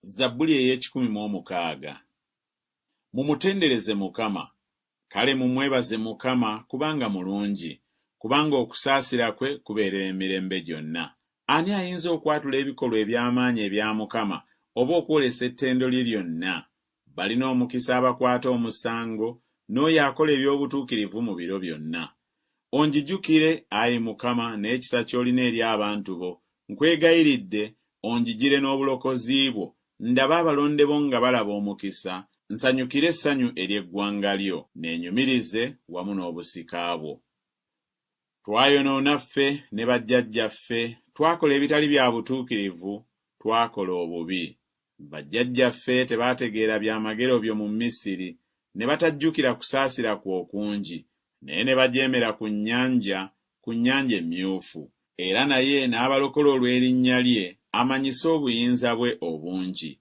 Zabbuli ey'ekikumi mumutendereze Mukama, kale mumwebaze Mukama kubanga mulungi, kubanga okusaasira kwe kubeerera emirembe gyonna. Ani ayinza okwatula ebikolwa eby'amaanyi ebya Mukama oba okwolesa ettendo lye lyonna? Balina omukisa abakwata omusango n'oyo akola eby'obutuukirivu mu biro byonna. Onjijukire, Ayi Mukama, n'ekisa ky'olina eri abantu bo. Nkwegayiridde onjigire n'obulokozi bwo. Ndaba abalonde bo nga balaba omukisa. Nsanyukire essanyu ery'eggwanga lyo, neenyumirize wamu n'obusika bwo. Twayonoona ffe ne bajjajjaffe, twakola ebitali bya butuukirivu, twakola obubi. Bajjajjaffe tebaategeera byamagero byo mu Misiri, ne batajjukira kusaasira kwo okungi, naye ne bajeemera ku nnyanja emyufu. Era naye n'abalokola olw'erinnya lye, amanyise obuyinza bwe obungi.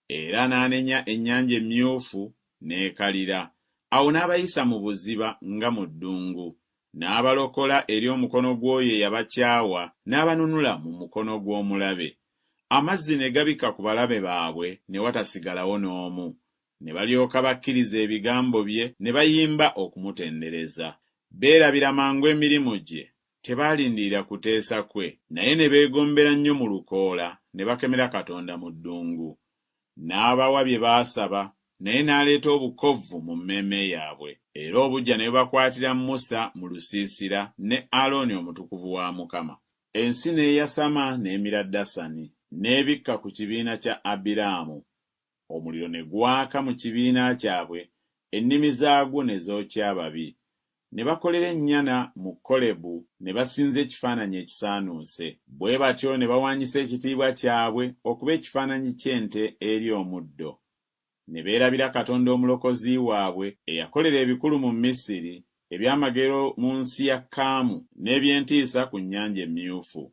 Era n'anenya ennyanja emyufu n'ekalira. Awo n'abayisa mu buziba nga mu ddungu. N'abalokola eri omukono gw'oyo eyabakyawa, n'abanunula mu mukono gw'omulabe. Amazzi ne gabika ku balabe baabwe, ne watasigalawo n'omu. Ne balyoka bakkiriza ebigambo bye, ne bayimba okumutendereza. Beerabira mangu emirimu gye, tebaalindirira kuteesa kwe, naye ne beegombera nnyo mu lukoola, ne bakemera Katonda mu ddungu. N'abawa bye baasaba, naye n'aleeta obukovvu mu mmeeme yaabwe. Era obujja ne bubakwatira Musa mu lusiisira ne Alooni omutukuvu wa Mukama. Ensi n'eyasama n'emira Dasani, n'ebikka ku kibiina kya Abiraamu. Omuliro ne gwaka mu kibiina kyabwe, ennimi zaagwo ne zookya ababi. Ne bakolera ennyana mu Kolebu, ne basinza ekifaananyi ekisaanuuse. Bwe batyo ne bawaanyisa ekitiibwa kyabwe okuba ekifaananyi ky'ente eri omuddo. Ne beerabira Katonda omulokozi waabwe eyakolera ebikulu mu Misiri, ebyamagero mu nsi ya Kaamu, n'ebyentiisa ku nnyanja emyufu.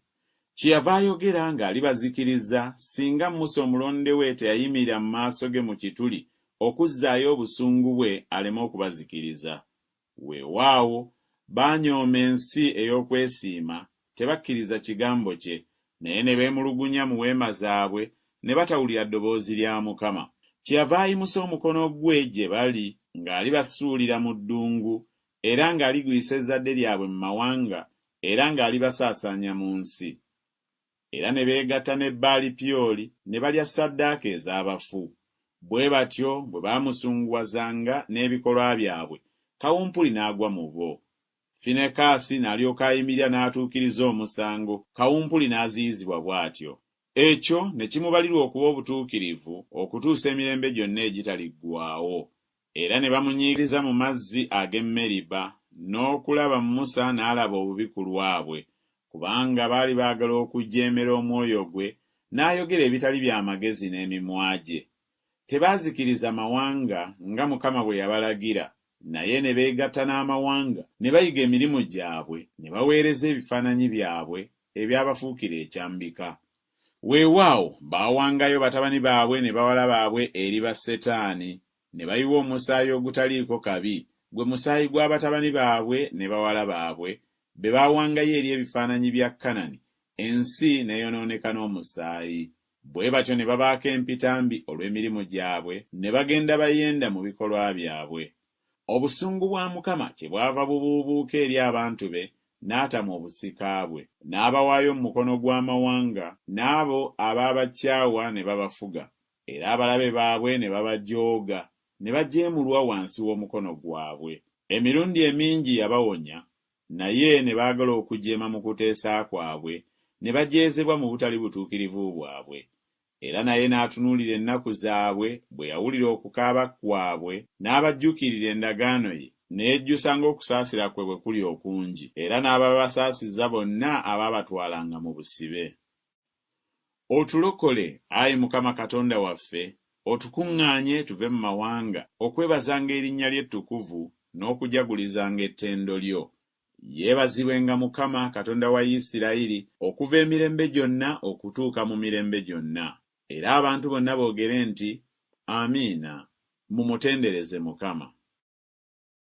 Kyeyava ayogera ng'alibazikiriza singa Musa omulonde we teyayimirira mu maaso ge mu kituli okuzzaayo obusungu bwe aleme okubazikiriza. Weewaawo baanyooma ensi ey'okwesiima, tebakkiriza kigambo kye, naye ne beemulugunya mu weema zaabwe, ne batawulira ddoboozi lya Mukama. Kyeyava ayimusa omukono gwe gye bali ng'alibasuulira mu ddungu, era ng'aligwisa ezzadde lyabwe mu mawanga, era ng'alibasaasaanya mu nsi. Era ne beegatta ne Baali Pyoli, ne balya ssaddaaka ez'abafu. Bwe batyo bwe baamusunguwazanga n'ebikolwa byabwe, kawumpuli n'agwa mu bo. Finekaasi n'alyoka ayimirira n'atuukiriza omusango, kawumpuli n'aziyizibwa bw'atyo. Ekyo ne kimubalirwa okuba obutuukirivu okutuusa emirembe gyonna egitaliggwaawo. Era ne bamunyiikiriza mu mazzi ag'e Meriba, n'okulaba Musa n'alaba obubi ku lwabwe, kubanga baali baagala okujeemera omwoyo gwe, n'ayogera ebitali by'amagezi n'emimwa gye. Tebaazikiriza mawanga nga Mukama bwe yabalagira, naye ne beegatta n'amawanga, ne bayiga emirimu gyabwe, ne baweereza ebifaananyi byabwe ebyabafuukira ekyambika. Weewaawo baawangayo batabani baabwe ne bawala baabwe eri Basetaani, ne bayiwa omusaayi ogutaliiko kabi, gwe musaayi gwa batabani baabwe ne bawala baabwe, be baawangayo eri ebifaananyi bya Kanani, ensi n'eyonooneka n'omusaayi. Bwe batyo ne babaako empitambi olw'emirimu gyabwe, ne bagenda bayenda mu bikolwa byabwe. Obusungu bwa Mukama kyebwava bubuubuuka eri abantu be, n'atama obusika bwe, n'abawaayo mu mukono gw'amawanga, n'abo abaabakyawa ne babafuga, era abalabe baabwe ne babajooga, ne bajeemulwa wansi w'omukono gwabwe. Emirundi emingi yabawonya, naye ne baagala okujeema mu kuteesa kwabwe, ne bajeezebwa mu butali butuukirivu bwabwe. Era naye n'atunuulira ennaku zaabwe, bwe yawulira okukaaba kwabwe, n'abajjukirira endagaano ye, n'ejjusa ng'okusaasira kwe bwe kuli okungi, era n'ababasaasiza bonna abaabatwalanga mu busibe. Otulokole, Ayi Mukama Katonda waffe, otukuŋŋaanye tuve mu mawanga, okwebazanga erinnya lye ettukuvu, n'okujagulizanga ettendo lyo. Yeebazibwenga Mukama Katonda wa Isirayiri, okuva emirembe gyonna okutuuka mu mirembe gyonna. Era abantu bonna boogere nti, Amiina. Mumutendereze Mukama.